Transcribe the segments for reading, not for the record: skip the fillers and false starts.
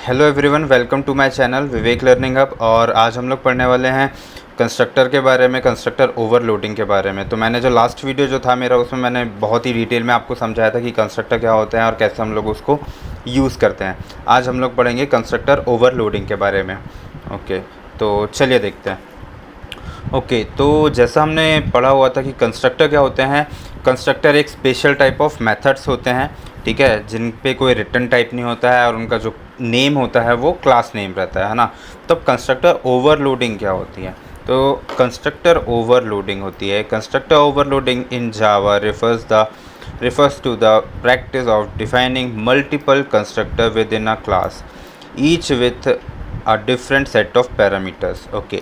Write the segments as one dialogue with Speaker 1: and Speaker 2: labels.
Speaker 1: Hello everyone, welcome to my channel Vivek learning hub. और आज हम लोग पढ़ने वाले हैं कंस्ट्रक्टर के बारे में, कंस्ट्रक्टर ओवरलोडिंग के बारे में। तो मैंने जो लास्ट वीडियो जो था मेरा, उसमें मैंने बहुत ही डिटेल में आपको समझाया था कि कंस्ट्रक्टर क्या होता है और कैसे हम लोग उसको यूज़ करते हैं। आज हम लोग पढ़ेंगे कंस्ट्रक्टर ओवरलोडिंग के बारे में। ओके, तो चलिए देखते हैं। ओके, तो जैसा हमने पढ़ा हुआ था कि कंस्ट्रक्टर क्या होते हैं। कंस्ट्रक्टर एक स्पेशल टाइप ऑफ मेथड्स होते हैं, ठीक है, जिन पे कोई रिटर्न टाइप नहीं होता है और उनका जो नेम होता है वो क्लास नेम रहता है ना। तब कंस्ट्रक्टर ओवरलोडिंग क्या होती है? तो कंस्ट्रक्टर ओवरलोडिंग होती है, constructor overloading in Java refers to the practice of defining multiple constructor within a class, each with a different set of parameters. Okay,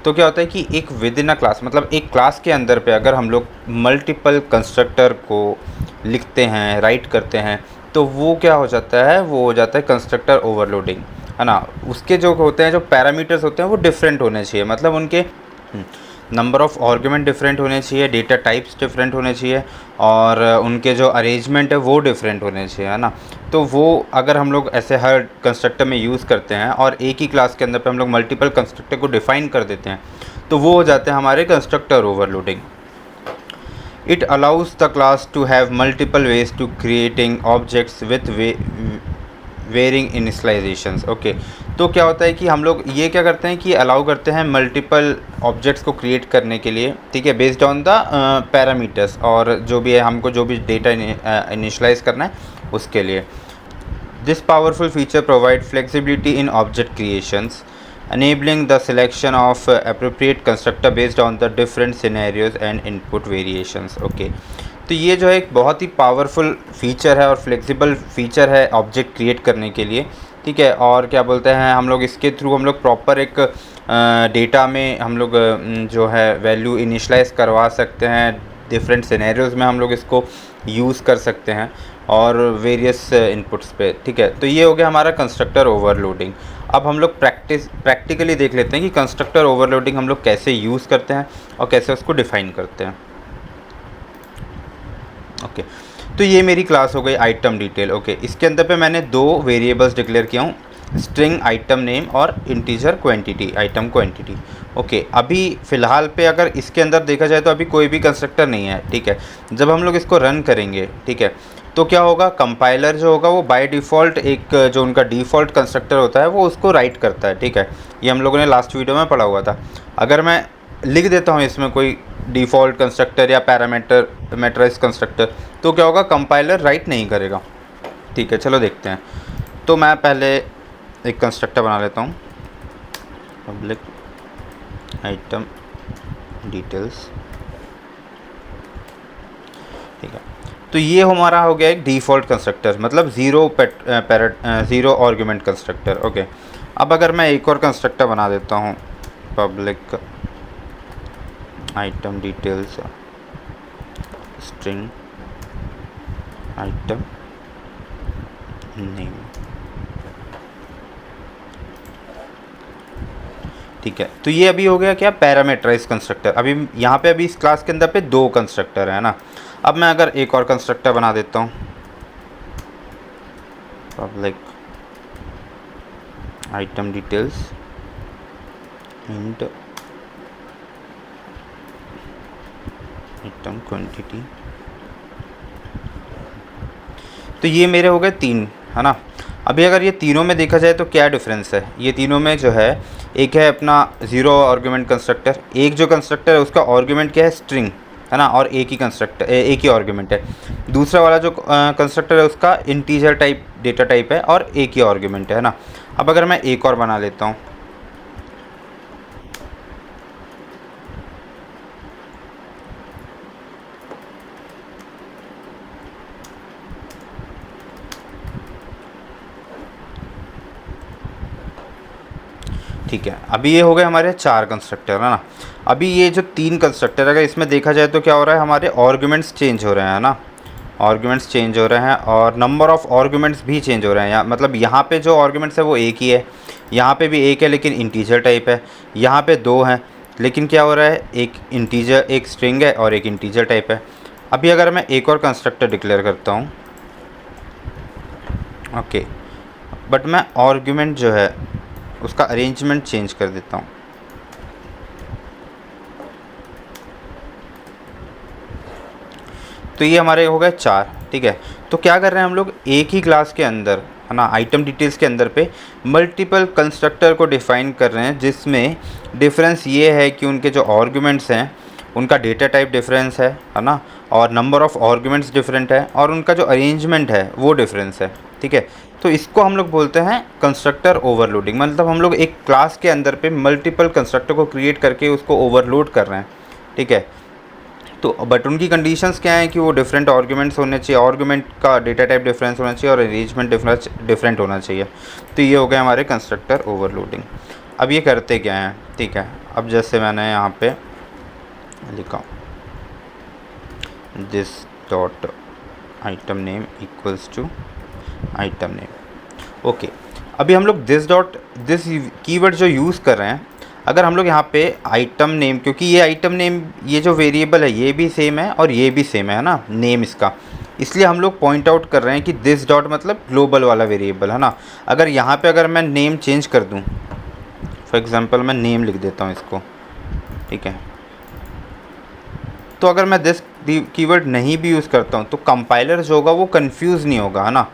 Speaker 1: तो क्या होता है कि एक विद इन अ क्लास, मतलब एक क्लास के अंदर पे अगर हम लोग मल्टीपल कंस्ट्रक्टर को लिखते हैं, राइट करते हैं, तो वो क्या हो जाता है, वो हो जाता है कंस्ट्रक्टर ओवरलोडिंग, है ना। उसके जो होते हैं, जो पैरामीटर्स होते हैं वो डिफरेंट होने चाहिए, मतलब उनके नंबर ऑफ़ आर्गुमेंट डिफरेंट होने चाहिए, डेटा टाइप्स डिफरेंट होने चाहिए और उनके जो अरेंजमेंट है वो डिफरेंट होने चाहिए, है ना। तो वो अगर हम लोग ऐसे हर कंस्ट्रक्टर में यूज़ करते हैं और एक ही क्लास के अंदर पे हम लोग मल्टीपल कंस्ट्रक्टर को डिफ़ाइन कर देते हैं, तो वो हो जाते हैं हमारे constructor overloading. It allows the class to have multiple ways to creating objects with varying initialisations. Okay, तो क्या होता है कि हम लोग ये क्या करते हैं कि अलाउ करते हैं मल्टीपल ऑब्जेक्ट्स को क्रिएट करने के लिए, ठीक है, बेस्ड ऑन द पैरामीटर्स, और जो भी है हमको जो भी डेटा इनिशलाइज करना है उसके लिए। This powerful feature provide flexibility in object creations, enabling the selection of appropriate constructor based on the different scenarios and input variations. Okay, तो ये जो है एक बहुत ही पावरफुल फीचर है और फ्लेक्सिबल फीचर है ऑब्जेक्ट क्रिएट करने के लिए, ठीक है। और क्या बोलते हैं, हम लोग इसके थ्रू हम लोग प्रॉपर एक डेटा में हम लोग जो है वैल्यू इनिशलाइज करवा सकते हैं, डिफरेंट सिनेरियोज़ में हम लोग इसको यूज़ कर सकते हैं और वेरियस इनपुट्स पे, ठीक है। तो ये हो गया हमारा कंस्ट्रक्टर ओवरलोडिंग। अब हम लोग प्रैक्टिकली देख लेते हैं कि कंस्ट्रक्टर ओवरलोडिंग हम लोग कैसे यूज़ करते हैं और कैसे उसको डिफ़ाइन करते हैं। ओके, तो ये मेरी क्लास हो गई आइटम डिटेल। ओके, इसके अंदर पे मैंने दो वेरिएबल्स डिक्लेयर किया हूँ, स्ट्रिंग आइटम नेम और integer quantity, item quantity. Okay, अभी फ़िलहाल पे अगर इसके अंदर देखा जाए तो अभी कोई भी कंस्ट्रक्टर नहीं है, ठीक है। जब हम लोग इसको रन करेंगे, ठीक है, तो क्या होगा, कंपाइलर जो होगा वो बाय डिफ़ॉल्ट एक जो उनका डिफ़ॉल्ट कंस्ट्रक्टर होता है वो उसको राइट करता है, ठीक है। ये हम लोगों ने लास्ट वीडियो में पढ़ा हुआ था। अगर मैं लिख देता हूँ इसमें कोई डिफ़ॉल्ट कंस्ट्रक्टर या पैरामीटराइज कंस्ट्रक्टर, तो क्या होगा, कंपाइलर राइट नहीं करेगा, ठीक है। चलो देखते हैं। तो मैं पहले एक कंस्ट्रक्टर बना लेता हूँ, पब्लिक आइटम डिटेल्स, ठीक है। तो ये हमारा हो गया एक डिफ़ॉल्ट कंस्ट्रक्टर, मतलब ज़ीरो आर्गुमेंट कंस्ट्रक्टर। ओके, अब अगर मैं एक और कंस्ट्रक्टर बना देता हूँ, public item details string item name, ठीक है। तो ये अभी हो गया क्या, पैरामीटराइज कंस्ट्रक्टर। अभी यहाँ पे अभी इस क्लास के अंदर पे दो कंस्ट्रक्टर है ना। अब मैं अगर एक और कंस्ट्रक्टर बना देता हूँ, public item details and item quantity, तो ये मेरे हो गए तीन, है ना। अभी अगर ये तीनों में देखा जाए तो क्या डिफरेंस है, ये तीनों में जो है, एक है अपना ज़ीरो आर्गुमेंट कंस्ट्रक्टर, एक जो कंस्ट्रक्टर है उसका आर्गुमेंट क्या है, स्ट्रिंग, है ना, और एक ही आर्गुमेंट है। दूसरा वाला जो कंस्ट्रक्टर है उसका इंटीजर टाइप डेटा टाइप है और एक ही आर्गुमेंट है ना। अब अगर मैं एक और बना लेता हूँ, ठीक है। अभी ये हो गए हमारे चार कंस्ट्रक्टर, है ना। अभी ये जो तीन कंस्ट्रक्टर है, इसमें देखा जाए तो क्या हो रहा है, हमारे आर्गुमेंट्स चेंज हो रहे हैं ना, आर्गुमेंट्स चेंज हो रहे हैं और नंबर ऑफ़ आर्गुमेंट्स भी चेंज हो रहे हैं। मतलब यहाँ पे जो आर्गुमेंट्स है वो एक ही है, यहाँ पे भी एक है लेकिन इंटीजर टाइप है, यहाँ पे दो हैं लेकिन क्या हो रहा है, एक इंटीजर, एक स्ट्रिंग है और एक इंटीजर टाइप है। अभी अगर मैं एक और कंस्ट्रक्टर डिक्लेयर करता हूँ, ओके, बट मैं आर्ग्यूमेंट जो है उसका अरेंजमेंट चेंज कर देता हूँ। तो ये हमारे हो गए 4, ठीक है। तो क्या कर रहे हैं हम लोग, एक ही क्लास के अंदर है ना, आइटम डिटेल्स के अंदर पे मल्टीपल कंस्ट्रक्टर को डिफाइन कर रहे हैं, जिसमें डिफरेंस ये है कि उनके जो आर्गुमेंट्स हैं उनका डेटा टाइप डिफरेंस है ना, और नंबर ऑफ़ आर्गुमेंट्स डिफरेंट है, और उनका जो अरेंजमेंट है वो डिफरेंस है, ठीक है। तो इसको हम लोग बोलते हैं कंस्ट्रक्टर ओवरलोडिंग। मतलब हम लोग एक क्लास के अंदर पे मल्टीपल कंस्ट्रक्टर को क्रिएट करके उसको ओवरलोड कर रहे हैं, ठीक है। तो बट उनकी कंडीशंस क्या हैं कि वो डिफरेंट आर्गुमेंट्स होने चाहिए, आर्गुमेंट का डेटा टाइप डिफरेंस होना चाहिए और अरेंजमेंट डिफरेंट होना चाहिए। तो ये हो गए हमारे कंस्ट्रक्टर ओवरलोडिंग। अब ये करते क्या हैं, ठीक है। अब जैसे मैंने यहाँ पे लिखा this dot item name equals to item name, okay. अभी हम लोग दिस कीवर्ड जो यूज़ कर रहे हैं, अगर हम लोग यहाँ पे आइटम नेम, क्योंकि ये आइटम नेम ये जो वेरिएबल है ये भी सेम है और ये भी सेम है ना नेम इसका, इसलिए हम लोग पॉइंट आउट कर रहे हैं कि दिस डॉट मतलब ग्लोबल वाला वेरिएबल है ना। अगर यहाँ पे अगर मैं नेम चेंज कर दूँ, फॉर एग्ज़ाम्पल मैं नेम लिख देता हूँ इसको, ठीक है। तो अगर मैं दिस कीवर्ड नहीं भी यूज़ करता हूँ तो कंपाइलर जो होगा वो कंफ्यूज नहीं होगा, है ना।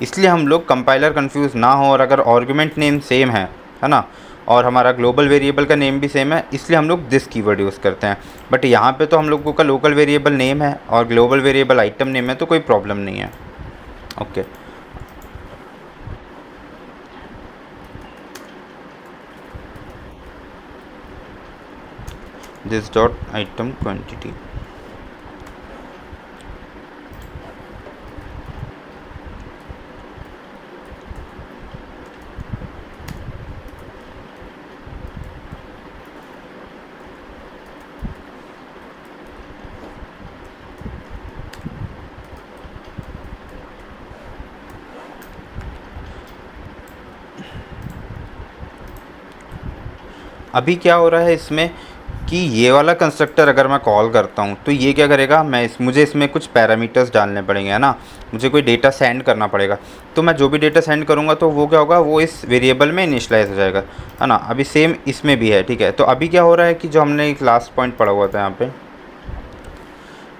Speaker 1: इसलिए हम लोग कंपाइलर कंफ्यूज ना हो, और अगर आर्गुमेंट नेम सेम है ना, और हमारा ग्लोबल वेरिएबल का नेम भी सेम है, इसलिए हम लोग दिस कीवर्ड यूज़ करते हैं। बट यहाँ पे तो हम लोगों का लोकल वेरिएबल नेम है और ग्लोबल वेरिएबल आइटम नेम है, तो कोई प्रॉब्लम नहीं है, okay. This dot item quantity, अभी क्या हो रहा है इसमें कि ये वाला कंस्ट्रक्टर अगर मैं कॉल करता हूँ तो ये क्या करेगा, मुझे इसमें कुछ पैरामीटर्स डालने पड़ेंगे, है ना। मुझे कोई डेटा सेंड करना पड़ेगा, तो मैं जो भी डेटा सेंड करूँगा तो वो क्या होगा, वो इस वेरिएबल में इनिशियलाइज हो जाएगा, है ना। अभी सेम इसमें भी है, ठीक है। तो अभी क्या हो रहा है कि जो हमने एक लास्ट पॉइंट पढ़ा हुआ था यहाँ पे,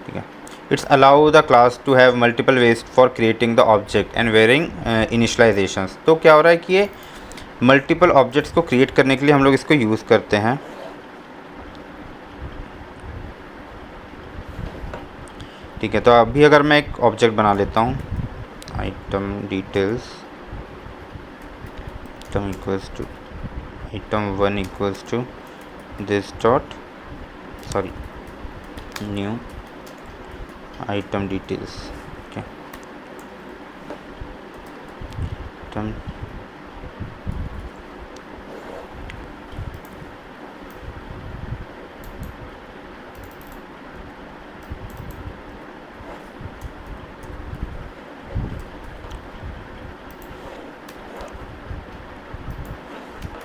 Speaker 1: ठीक है, it's allow the class to have multiple ways for creating the object and varying initialisations. तो क्या हो रहा है कि ये मल्टीपल ऑब्जेक्ट्स को क्रिएट करने के लिए हम लोग इसको यूज़ करते हैं, ठीक है। तो अभी अगर मैं एक ऑब्जेक्ट बना लेता हूँ, item details item equals to item 1 equals to this dot sorry new item details, okay. Item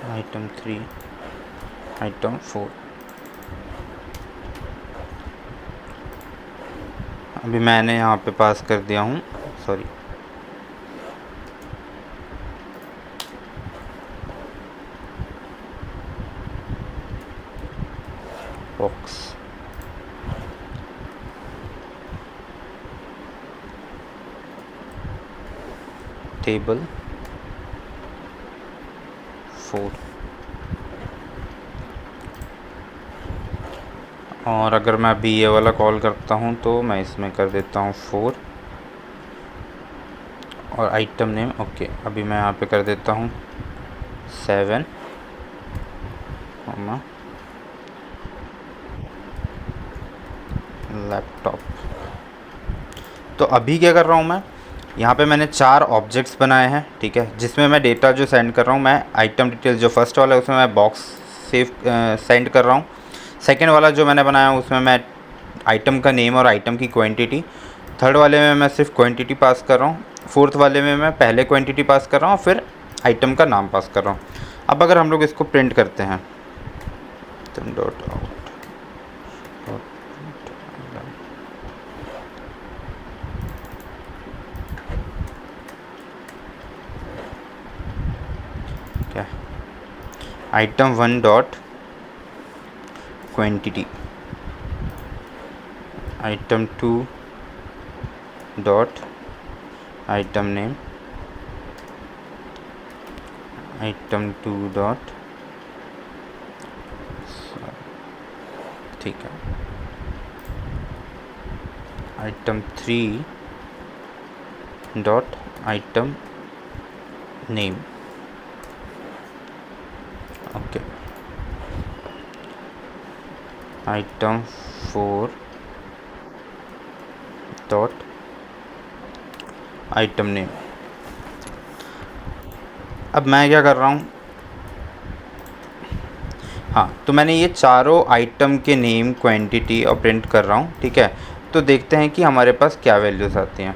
Speaker 1: item 3 item 4। अभी मैंने यहाँ पे पास कर दिया हूँ, सॉरी बॉक्स, टेबल 4। और अगर मैं अभी ये वाला कॉल करता हूँ तो मैं इसमें कर देता हूँ 4 और आइटम नेम, ओके। अभी मैं यहाँ पे कर देता हूँ 7, लैपटॉप। तो अभी क्या कर रहा हूँ मैं, यहाँ पे मैंने 4 ऑब्जेक्ट्स बनाए हैं, ठीक है, जिसमें मैं डेटा जो सेंड कर रहा हूँ, मैं आइटम डिटेल्स जो फर्स्ट वाला है उसमें मैं बॉक्स सेंड कर रहा हूँ। सेकंड वाला जो मैंने बनाया उसमें मैं आइटम का नेम और आइटम की क्वांटिटी। थर्ड वाले में मैं सिर्फ क्वांटिटी पास कर रहा हूँ। फोर्थ वाले में मैं पहले क्वांटिटी पास कर रहा हूँ फिर आइटम का नाम पास कर रहा हूँ। अब अगर हम लोग इसको प्रिंट करते हैं, डॉट आउट है। Item 1 dot quantity, item 2 dot item name, item 2 dot, ठीक है, item 3 dot item name. Okay, item 4 dot item name. अब मैं क्या कर रहा हूँ, हाँ, तो मैंने ये चारों आइटम के नेम, क्वांटिटी और प्रिंट कर रहा हूँ, ठीक है। तो देखते हैं कि हमारे पास क्या वैल्यूज़ आती हैं।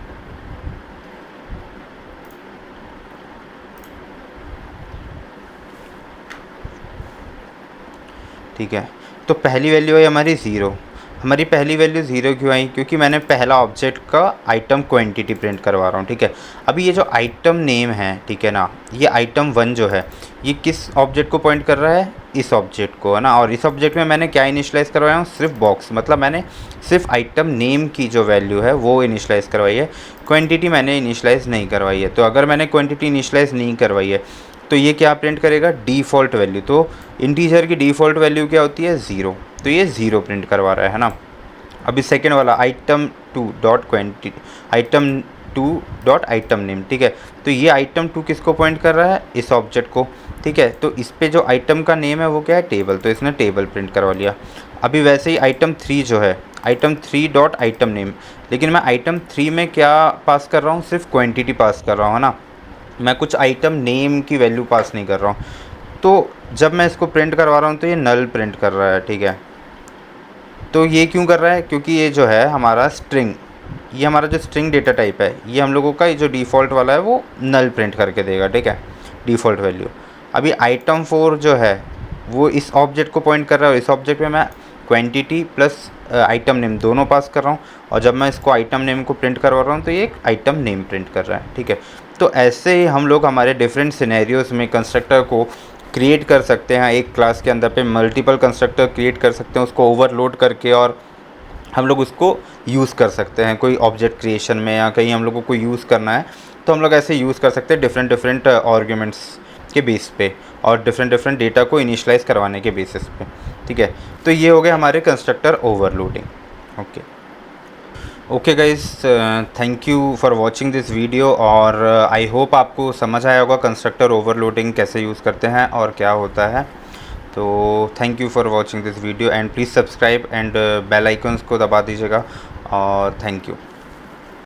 Speaker 1: ठीक है, तो पहली वैल्यू आई हमारी ज़ीरो। हमारी पहली वैल्यू ज़ीरो क्यों आई? क्योंकि मैंने पहला ऑब्जेक्ट का आइटम क्वांटिटी प्रिंट करवा रहा हूँ, ठीक है। अभी ये जो आइटम नेम है, ठीक है ना, ये आइटम 1 जो है, ये किस ऑब्जेक्ट को पॉइंट कर रहा है? इस ऑब्जेक्ट को, है ना। और इस ऑब्जेक्ट में मैंने क्या इनिशलाइज़ करवाया हूँ? सिर्फ बॉक्स, मतलब मैंने सिर्फ आइटम नेम की जो वैल्यू है वो इनिशलाइज़ करवाई है, क्वान्टिटी मैंने इनिशलाइज़ नहीं करवाई है। तो अगर मैंने क्वान्टिटी इनिशलाइज़ नहीं करवाई है तो ये क्या प्रिंट करेगा? Default value. तो इंटीजर की डिफ़ॉल्ट वैल्यू क्या होती है? ज़ीरो। तो ये ज़ीरो प्रिंट करवा रहा है ना। अभी सेकेंड वाला item 2 dot quantity, item 2 dot item name, ठीक है। तो ये आइटम 2 किसको पॉइंट कर रहा है? इस ऑब्जेक्ट को, ठीक है। तो इस पे जो आइटम का नेम है वो क्या है? टेबल। तो इसने टेबल प्रिंट करवा लिया। अभी वैसे ही आइटम 3 जो है, आइटम 3 डॉट आइटम नेम, लेकिन मैं आइटम 3 में क्या पास कर रहा हूँ? सिर्फ क्वांटिटी पास कर रहा हूँ, है ना। मैं कुछ आइटम नेम की वैल्यू पास नहीं कर रहा हूँ। तो जब मैं इसको प्रिंट करवा रहा हूँ तो ये नल प्रिंट कर रहा है, ठीक है। तो ये क्यों कर रहा है? क्योंकि ये जो है हमारा स्ट्रिंग, ये हमारा जो स्ट्रिंग डेटा टाइप है, ये हम लोगों का ये जो डिफ़ॉल्ट वाला है वो नल प्रिंट करके देगा, ठीक है, डिफ़ॉल्ट वैल्यू। अभी आइटम 4 जो है वो इस ऑब्जेक्ट को पॉइंट कर रहा है, और इस ऑब्जेक्ट में मैं क्वांटिटी प्लस आइटम नेम दोनों पास कर रहा हूँ। और जब मैं इसको आइटम नेम को प्रिंट करवा रहा हूँ तो ये एक आइटम नेम प्रिंट कर रहा है, ठीक है। तो ऐसे ही हम लोग हमारे डिफरेंट सिनेरियोज़ में कंस्ट्रक्टर को क्रिएट कर सकते हैं। एक क्लास के अंदर पे मल्टीपल कंस्ट्रक्टर क्रिएट कर सकते हैं उसको ओवरलोड करके, और हम लोग उसको यूज़ कर सकते हैं कोई ऑब्जेक्ट क्रिएशन में, या कहीं हम लोगों को यूज़ करना है तो हम लोग ऐसे यूज़ कर सकते हैं डिफरेंट डिफरेंट आर्ग्यूमेंट्स के बेस पे, और डिफरेंट डिफरेंट डेटा को इनिशलाइज़ करवाने के बेसिस पे, ठीक है। तो ये हो गए हमारे constructor overloading. Okay guys, thank you for watching this video, और आई होप आपको समझ आया होगा कंस्ट्रक्टर ओवरलोडिंग कैसे यूज़ करते हैं और क्या होता है। तो thank you for watching this video, and please subscribe and bell icons को दबा दीजिएगा, और थैंक यू।